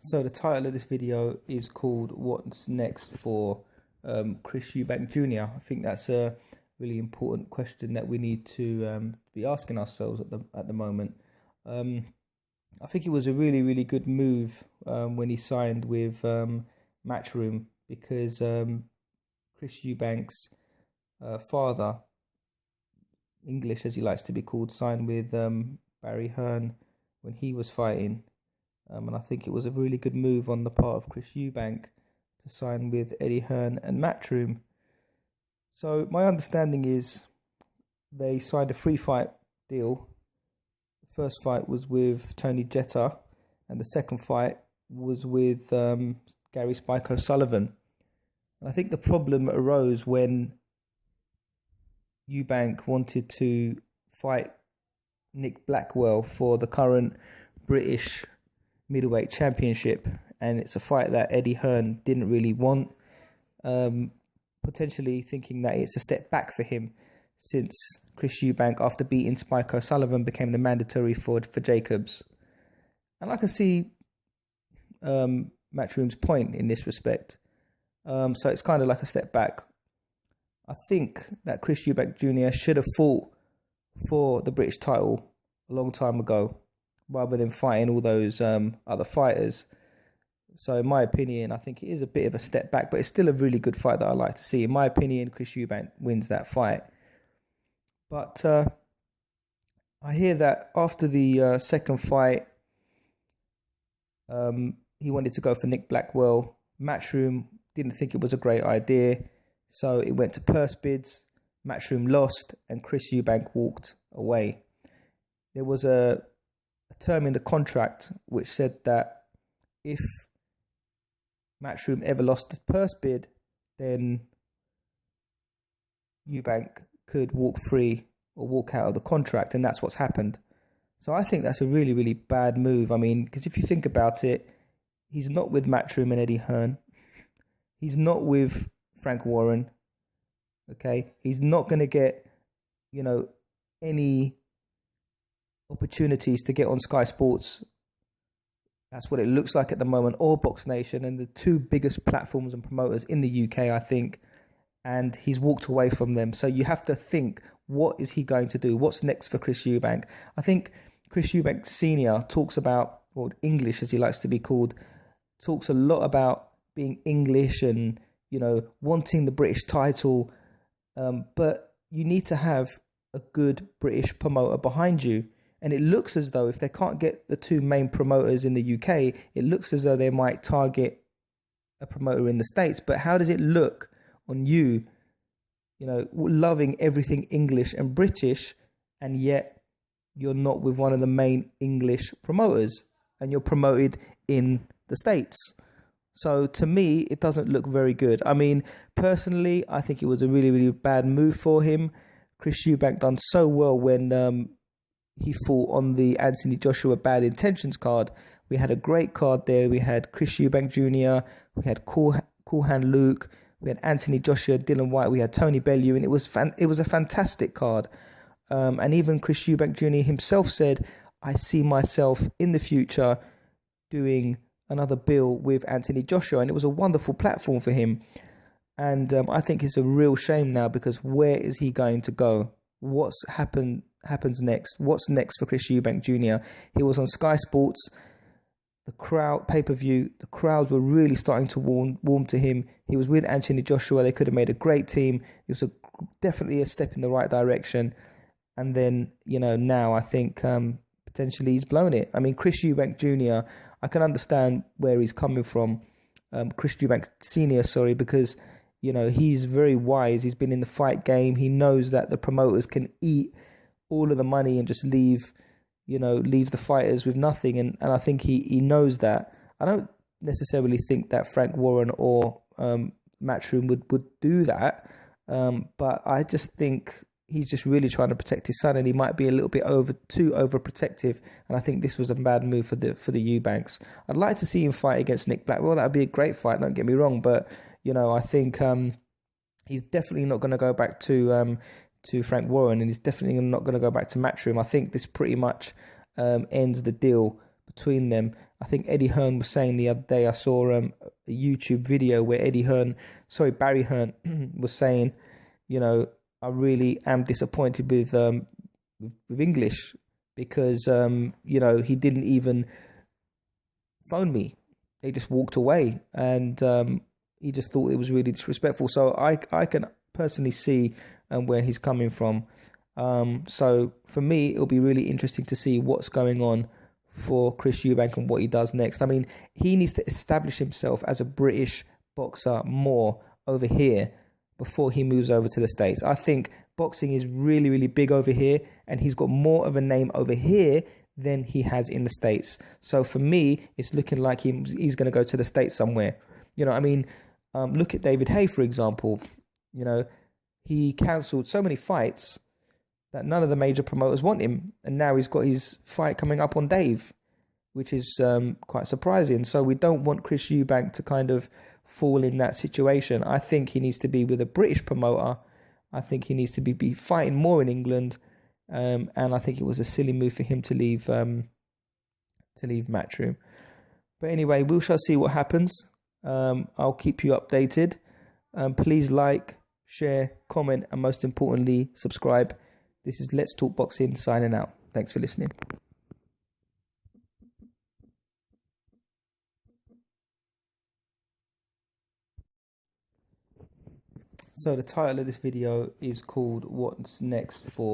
So the title of this video is called "What's Next for Chris Eubank Jr." I think that's a really important question that we need to be asking ourselves at the moment. Um, I think it was a really good move when he signed with Matchroom because Chris Eubank's father, English as he likes to be called, signed with Barry Hearn when he was fighting. And I think it was a really good move on the part of Chris Eubank to sign with Eddie Hearn and Matchroom. So my understanding is they signed a free fight deal. The first fight was with Tony Jetta, and the second fight was with Gary Spike O'Sullivan. And I think the problem arose when Eubank wanted to fight Nick Blackwell for the current British middleweight championship, and it's a fight that Eddie Hearn didn't really want, potentially thinking that it's a step back for him since Chris Eubank, after beating Spike O'Sullivan, became the mandatory for Jacobs. And I can see Matchroom's point in this respect. So it's kind of like a step back. I think that Chris Eubank Jr. should have fought for the British title a long time ago, rather than fighting all those other fighters. So in my opinion, I think it is a bit of a step back, but it's still a really good fight that I like to see. In my opinion, Chris Eubank wins that fight. But I hear that after the second fight, he wanted to go for Nick Blackwell. Matchroom didn't think it was a great idea, so it went to purse bids. Matchroom lost, and Chris Eubank walked away. There was a term in the contract which said that if Matchroom ever lost the purse bid, then Eubank could walk free or walk out of the contract, and that's what's happened. So I think that's a really bad move. I mean, because if you think about it, he's not with Matchroom and Eddie Hearn. He's not with Frank Warren. Okay, he's not going to get, any opportunities to get on Sky Sports. That's what it looks like at the moment, or Box Nation, and the two biggest platforms and promoters in the UK, I think. And he's walked away from them. So you have to think, what is he going to do? What's next for Chris Eubank? I think Chris Eubank Sr. talks about, or English as he likes to be called, talks a lot about being English and, wanting the British title. But you need to have a good British promoter behind you. And it looks as though if they can't get the two main promoters in the UK, it looks as though they might target a promoter in the States. But how does it look on you, loving everything English and British, and yet you're not with one of the main English promoters and you're promoted in the States? So to me, it doesn't look very good. I mean, personally, I think it was a really bad move for him. Chris Eubank done so well when he fought on the Anthony Joshua Bad Intentions card. We had a great card there. We had Chris Eubank Jr., we had Cool Hand Luke, we had Anthony Joshua, Dylan White, we had Tony Bellew, and it was a fantastic card. And even Chris Eubank Jr. himself said, I see myself in the future doing another bill with Anthony Joshua, and it was a wonderful platform for him. And I think it's a real shame now, because where is he going to go? What's happens next? What's next for Chris Eubank Jr.? He was on Sky Sports, the crowd pay-per-view. The crowds were really starting to warm to him. He was with Anthony Joshua. They could have made a great team. It was definitely a step in the right direction. And then now I think potentially he's blown it. I mean, Chris Eubank Jr., I can understand where he's coming from. Chris Eubank Sr., sorry, because he's very wise. He's been in the fight game. He knows that the promoters can eat all of the money and just leave the fighters with nothing. And I think he knows that. I don't necessarily think that Frank Warren or Matchroom would do that. But I just think he's just really trying to protect his son, and he might be a little bit too overprotective. And I think this was a bad move for the Eubanks. I'd like to see him fight against Nick Blackwell. That would be a great fight, don't get me wrong. But I think he's definitely not going to go back to Frank Warren, and he's definitely not going to go back to Matchroom. I think this pretty much ends the deal between them. I think Eddie Hearn was saying the other day, I saw a YouTube video where Barry Hearn was saying, you know, I really am disappointed with English because you know, he didn't even phone me. They just walked away, and he just thought it was really disrespectful. So I can personally see where he's coming from. So for me, it'll be really interesting to see what's going on for Chris Eubank and what he does next. I mean, he needs to establish himself as a British boxer more over here before he moves over to the States. I think boxing is really, really big over here, and he's got more of a name over here than he has in the States. So for me, it's looking like he's going to go to the States somewhere. You know, I mean, look at David Haye, for example. You know, he cancelled so many fights that none of the major promoters want him, and now he's got his fight coming up on Dave, which is quite surprising. So we don't want Chris Eubank to kind of fall in that situation. I think he needs to be with a British promoter. I think he needs to be fighting more in England, and I think it was a silly move for him to leave Matchroom. But anyway, we shall see what happens. I'll keep you updated. Please like, share, comment, and most importantly, subscribe. This is Let's Talk Boxing signing out. Thanks for listening. So the title of this video is called What's Next for